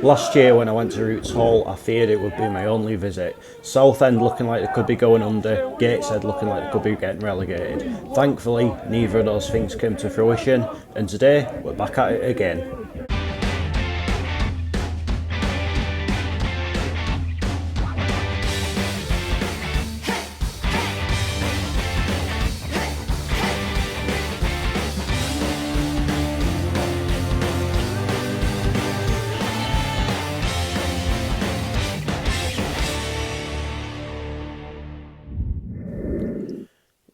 Last year when I went to Roots Hall, I feared it would be my only visit. Southend looking like they could be going under, Gateshead looking like they could be getting relegated. Thankfully, neither of those things came to fruition, and today we're back at it again.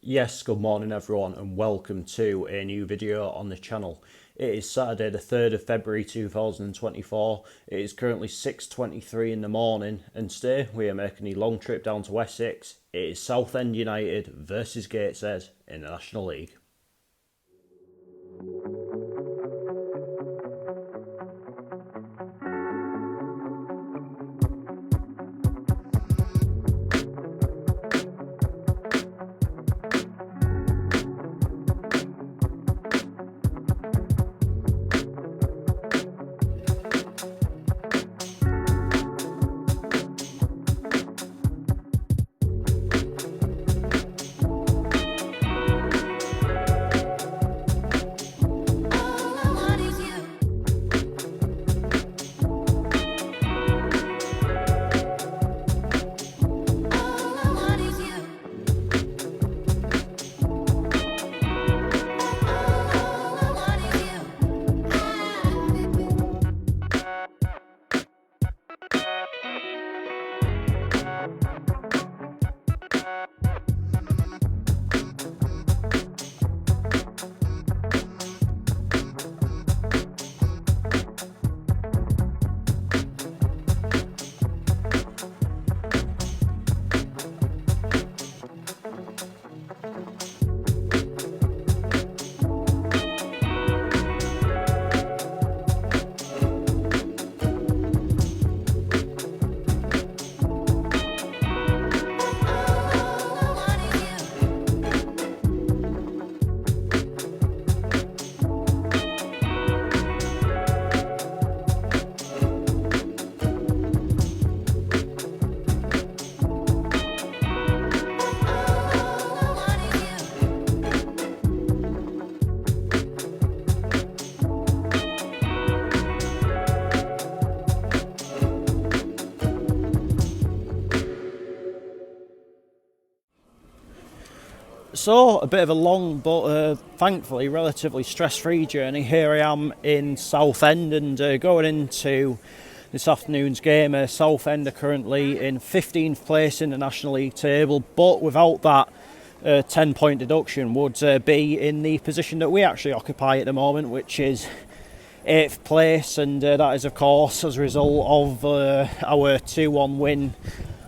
Yes, good morning everyone and welcome to a new video on the channel. It is Saturday the 3rd of February 2024. It is currently 6:23 in the morning and today we are making a long trip down to Essex. It is Southend United versus Gateshead in the National League. So, a bit of a long but thankfully relatively stress-free journey. Here I am in Southend and going into this afternoon's game. Southend are currently in 15th place in the National League table, but without that 10-point deduction would be in the position that we actually occupy at the moment, which is 8th place, and that is of course as a result of our 2-1 win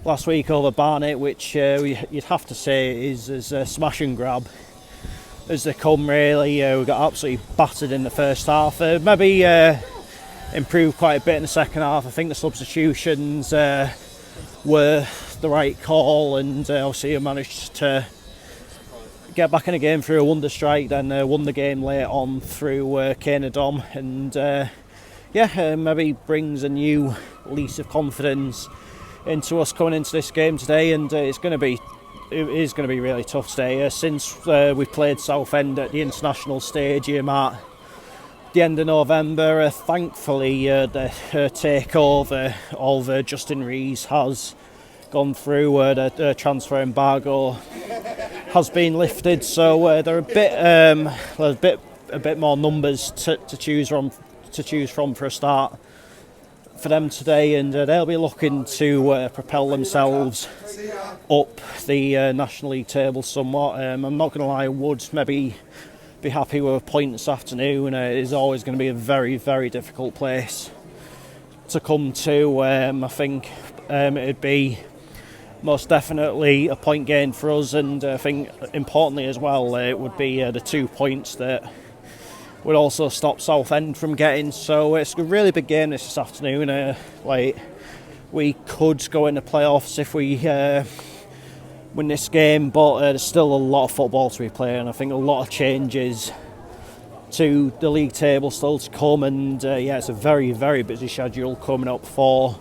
last week over Barnet, which you'd have to say is as a smash and grab as they come really. We got absolutely battered in the first half, maybe improved quite a bit in the second half. I think the substitutions were the right call, and obviously managed to get back in the game through a wonder strike, then won the game late on through Kane Dom, and maybe brings a new lease of confidence into us coming into this game today. And it is going to be really tough today, since we played Southend at the International Stadium at the end of November. Thankfully the takeover of Justin Rees has gone through. The transfer embargo has been lifted, so there are a bit more numbers to choose from for a start for them today, and they'll be looking to propel themselves up the National League table somewhat. I'm not going to lie, I would maybe be happy with a point this afternoon. It is always going to be a very, very difficult place to come to. I think it'd be most definitely a point gain for us, and I think importantly as well, it would be the 2 points that would also stop Southend from getting. So it's a really big game this afternoon. We could go into playoffs if we win this game, but there's still a lot of football to be played, and I think a lot of changes to the league table still to come, and yeah, it's a very, very busy schedule coming up for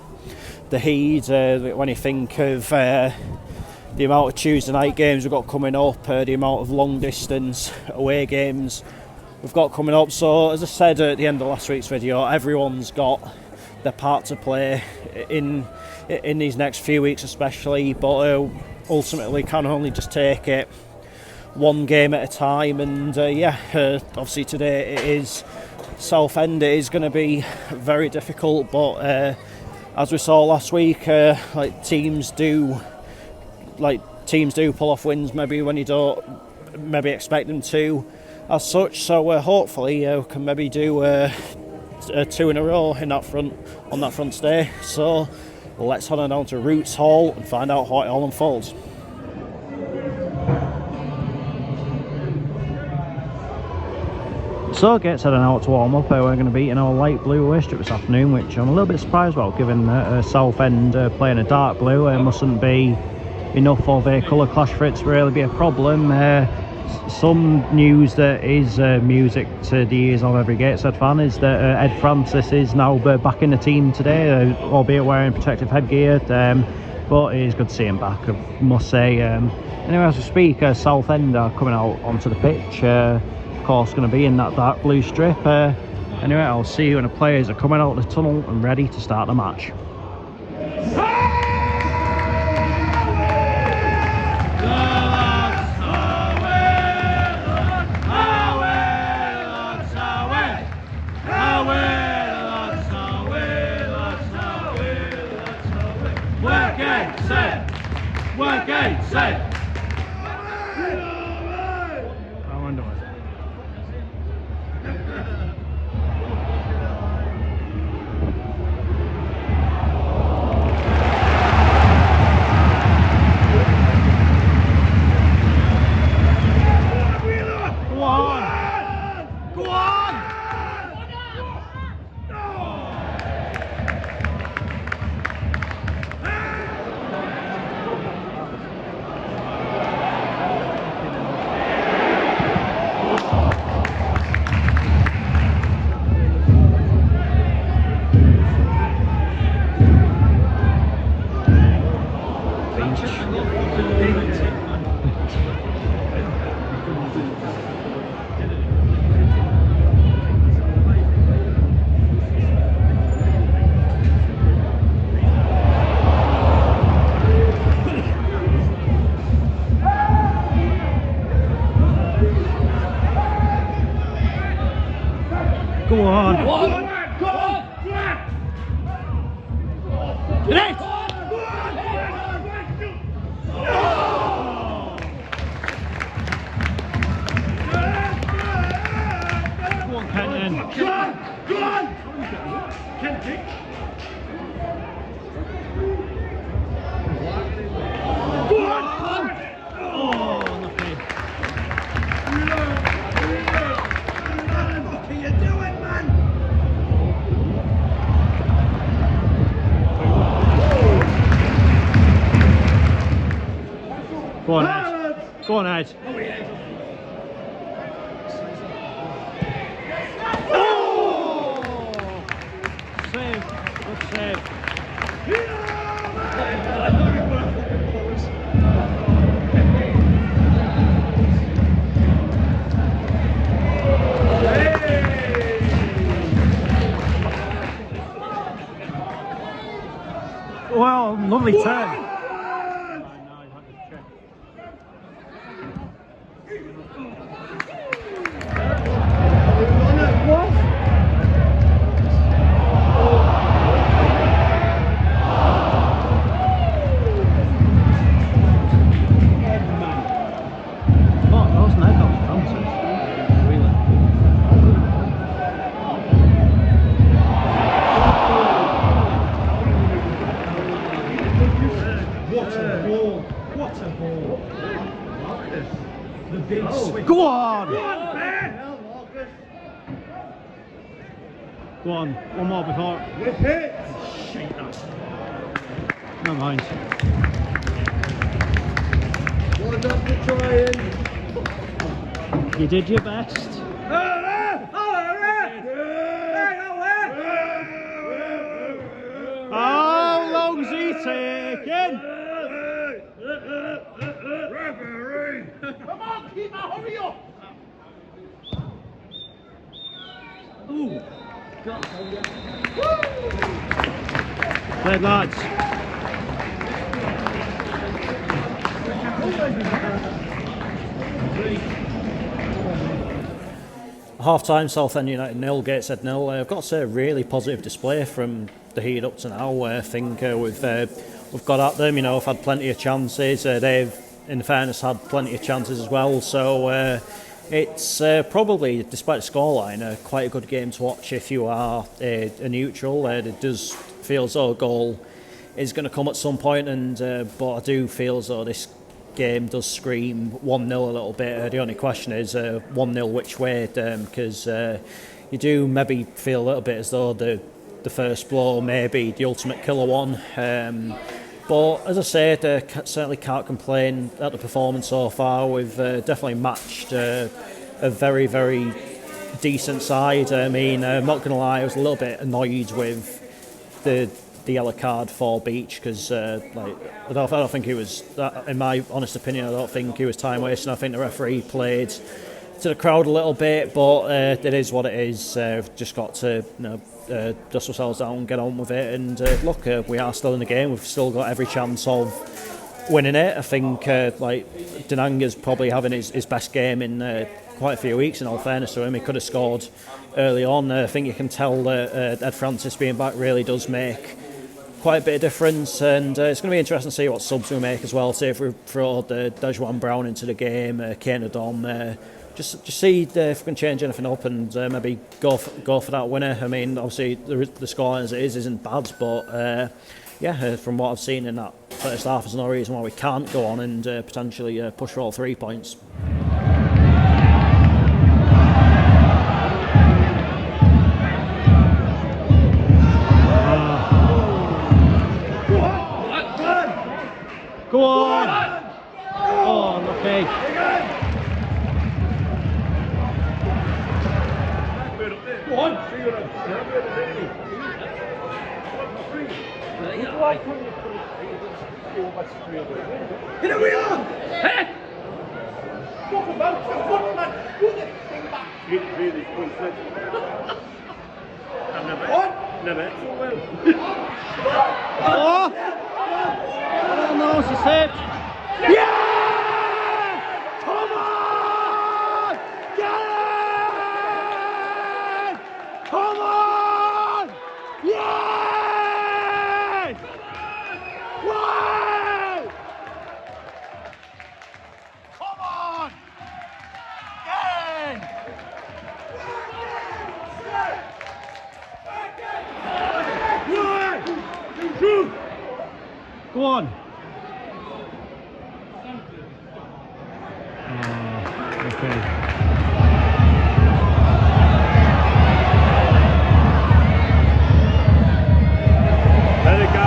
the Heat. When you think of the amount of Tuesday night games we've got coming up, the amount of long distance away games we've got coming up. So as I said at the end of last week's video, everyone's got their part to play in these next few weeks especially, but ultimately can only just take it one game at a time. And obviously today it is Southend. It is going to be very difficult, but as we saw last week, teams do pull off wins maybe when you don't maybe expect them to as such. So hopefully we can maybe do 2 in a row on that front today. So let's head on down to Roots Hall and find out how it all unfolds. So Gateshead are out to warm up. We're going to be in our light blue away strip this afternoon, which I'm a little bit surprised about, given Southend playing a dark blue. It mustn't be enough of a colour clash for it to really be a problem. Some news that is music to the ears of every Gateshead fan is that Ed Francis is now back in the team today, albeit wearing protective headgear, but it is good to see him back, I must say. Anyway, as we speak, Southend are coming out onto the pitch. Of course, going to be in that dark blue strip. Anyway, I'll see you when the players are coming out of the tunnel and ready to start the match. Go on! Go on! Go on! Get it! Go on, Kenton! Go on! Go on! Kenton! Go on! Oh, lucky. What are you doing, man? Go on, Ed. Go on, Ed. Oh! Save. Good save. Wow, lovely turn. Go on! Go on, man! Go on, one more before. Whip it! Shit, no. Never mind. Well done for trying. You did your best. Who's he taking? Referee! Come on, keep on, hurry up! Ooh. Played, lads. Half-time, Southend United 0, Gateshead 0. I've got to say, a really positive display from the heat up to now. I think we've got at them. You know, we've had plenty of chances. They've, in fairness, had plenty of chances as well. So it's probably, despite the scoreline, quite a good game to watch if you are a neutral. It does feel as though a goal is going to come at some point, and but I do feel as though this game does scream 1-0 a little bit. The only question is 1-0 which way, because you do maybe feel a little bit as though the first blow may be the ultimate killer one. But as I said, certainly can't complain at the performance so far. We've definitely matched a very, very decent side. I mean, I'm not going to lie, I was a little bit annoyed with the yellow card for Beach, because I don't think he was, in my honest opinion, I don't think he was time wasting. I think the referee played to the crowd a little bit, but it is what it is. We've just got to dust ourselves down and get on with it. And look, we are still in the game. We've still got every chance of winning it. I think Dinanga's probably having his best game in quite a few weeks, in all fairness to him. He could have scored early on. I think you can tell that Ed Francis being back really does make quite a bit of difference, and it's going to be interesting to see what subs we make as well. See if we throw the Dejuan Brown into the game, Kane Adom, just see if we can change anything up and maybe go for that winner. I mean, obviously the score as it is isn't bad, but from what I've seen in that first half, there's no reason why we can't go on and potentially push for all 3 points. Go on! Oh, okay. Go on! Here we are! Hey! Talk about what man! Put the thing back! It really good. Never so well. Oh! Oh no, she saved. Yeah! Come on! Get it! Come on! Yes! Right! Come on! Get in! Go on. Okay. Let it go.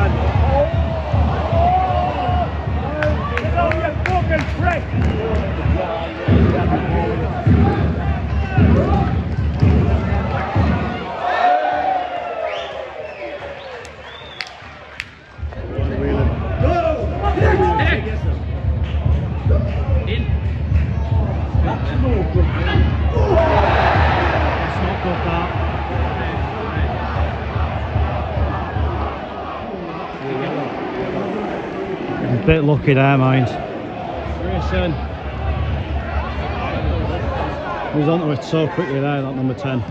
Get on your fucking prick. A bit lucky there, mind. Grayson. He was onto it so quickly there, that number 10.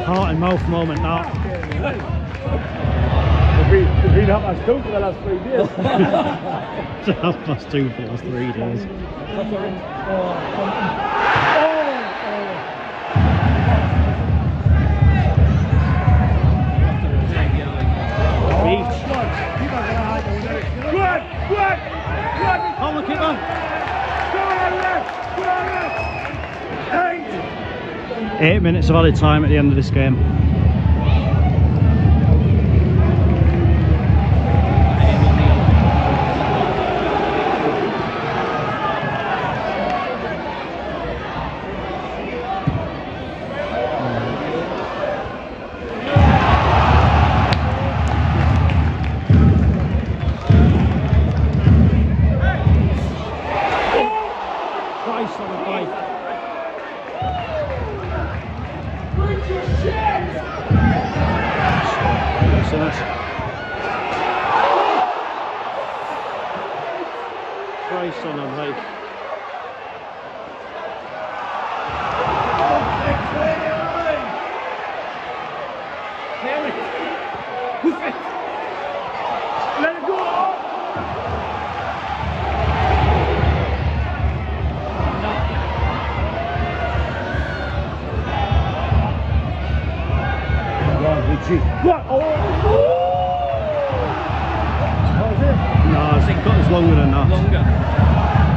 Heart and mouth moment now. It's been 2:30 for the last 3 days. It's 2:30 for the last 3 days. 8 minutes of added time at the end of this game. Christ on the bike. Christ on the bike. Let it go! What? Oh! No, it's longer than that. Longer.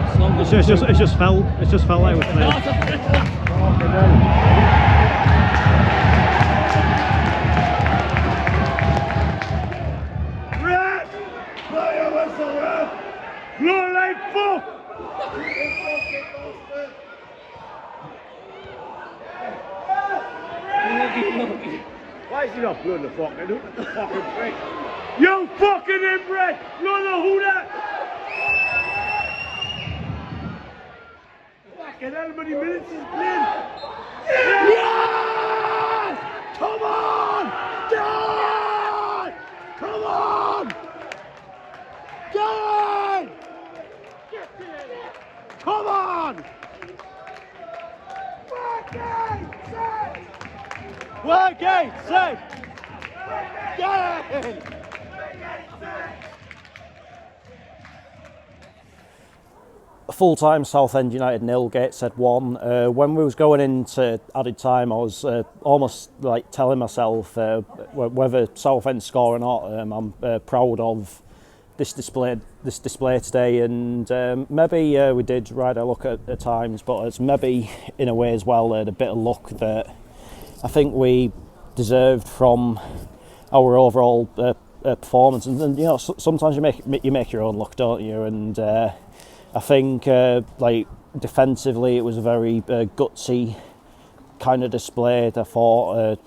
It's longer. It's just felt like it was played. Red! Play a whistle, Red! Blow like fuck! Why is he not blowing the fucking hoop at the fucking break? You fucking inbred! Blow the hoot at! Fucking hell, how many minutes he's playing? Yes! Come on! God! Come on! God! Come on! Work it! Say! Get it! Full-time Southend United 0, Gateshead 1. When we was going into added time, I was almost like telling myself whether Southend score or not, I'm proud of this display today, and maybe we did ride a luck at times, but it's maybe in a way as well the bit of luck that I think we deserved from our overall performance. And you know, sometimes you make your own luck, don't you? And I think like defensively, it was a very gutsy kind of display. I thought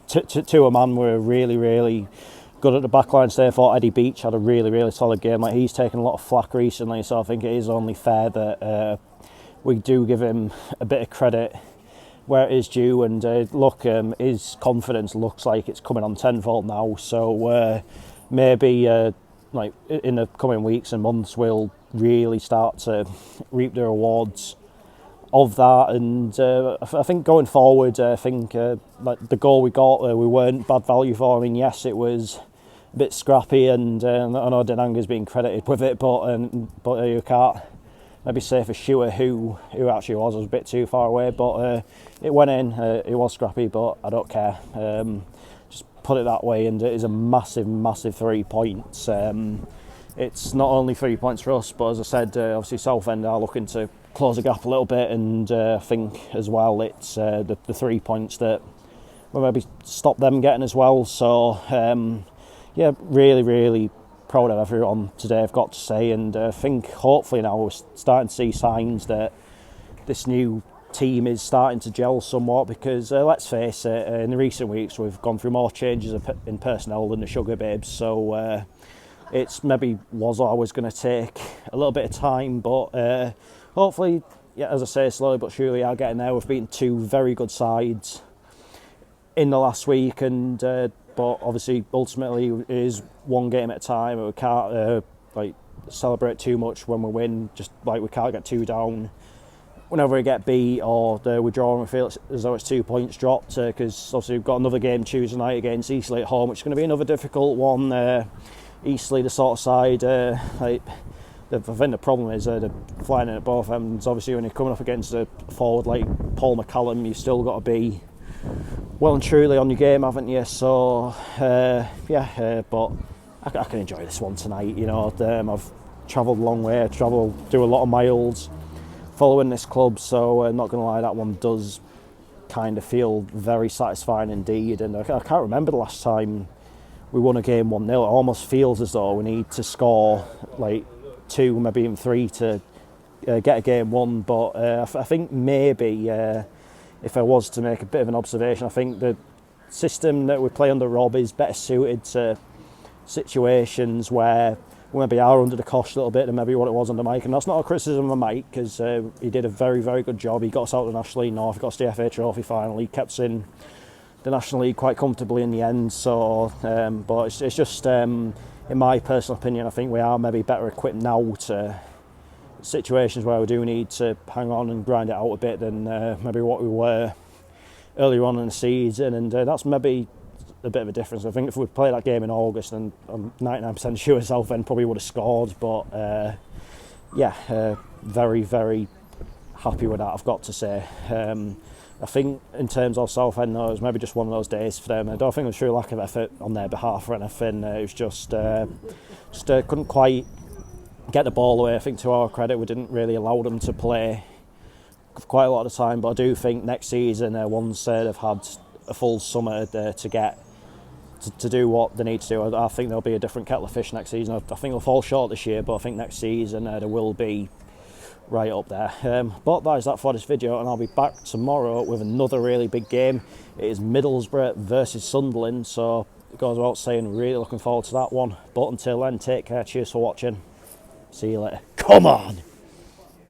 to a man were really good at the backline today. I thought Eddie Beach had a really solid game. Like, he's taken a lot of flack recently, so I think it is only fair that we do give him a bit of credit where it is due. And look, his confidence looks like it's coming on tenfold now. So maybe like in the coming weeks and months, we'll really start to reap the rewards of that. And I think going forward, I think like the goal we got, we weren't bad value for. I mean, yes, it was a bit scrappy, and I know Dinanga's being credited with it, but you can't maybe say for sure who actually was. I was a bit too far away, but it went in. It was scrappy, but I don't care. Just put it that way, and it is a massive 3 points. It's not only 3 points for us, but as I said, obviously Southend are looking to close the gap a little bit, and I think as well it's the 3 points that will maybe stop them getting as well. So yeah, really proud of everyone today, I've got to say, and I think hopefully now we're starting to see signs that this new team is starting to gel somewhat, because let's face it, in the recent weeks we've gone through more changes in personnel than the Sugar Babes, so it's maybe was always going to take a little bit of time, but hopefully, yeah, as I say, slowly but surely are getting there. We've beaten two very good sides in the last week, and but obviously ultimately it is one game at a time. We can't like celebrate too much when we win, just like we can't get too down whenever we get beat or we draw and we feel as though it's 2 points dropped, because obviously we've got another game Tuesday night against Eastleigh at home, which is going to be another difficult one. Eastleigh, the sort of side, like, I think the problem is they're flying in at both ends. Obviously, when you're coming up against a forward like Paul McCallum, you've still got to be well and truly on your game, haven't you? So, but I can enjoy this one tonight. You know, I've travelled a long way, do a lot of miles following this club, so I'm not going to lie, that one does kind of feel very satisfying indeed. And I can't remember the last time we won a game 1-0. It almost feels as though we need to score like 2, maybe even 3 to get a game won. But I think maybe if I was to make a bit of an observation, I think the system that we play under Rob is better suited to situations where we maybe are under the cosh a little bit than maybe what it was under Mike. And that's not a criticism of Mike, because he did a very, very good job. He got us out of the National League North, he got us the FA Trophy final, he kept us in the National League quite comfortably in the end. So, but it's just, in my personal opinion, I think we are maybe better equipped now to situations where we do need to hang on and grind it out a bit than maybe what we were earlier on in the season. And that's maybe a bit of a difference. I think if we'd played that game in August, then I'm 99% sure Southend probably would have scored. But very, very happy with that, I've got to say. I think in terms of Southend, though, it was maybe just one of those days for them. I don't think it was through lack of effort on their behalf or anything. It was just couldn't quite get the ball away. I think to our credit, we didn't really allow them to play quite a lot of the time. But I do think next season, once they've had a full summer to get to do what they need to do, I think there'll be a different kettle of fish next season. I think they'll fall short this year, but I think next season there will be right up there. But that is that for this video, and I'll be back tomorrow with another really big game. It is Middlesbrough versus Sunderland, so it goes without saying, really looking forward to that one. But until then, take care, cheers for watching, see you later. Come on!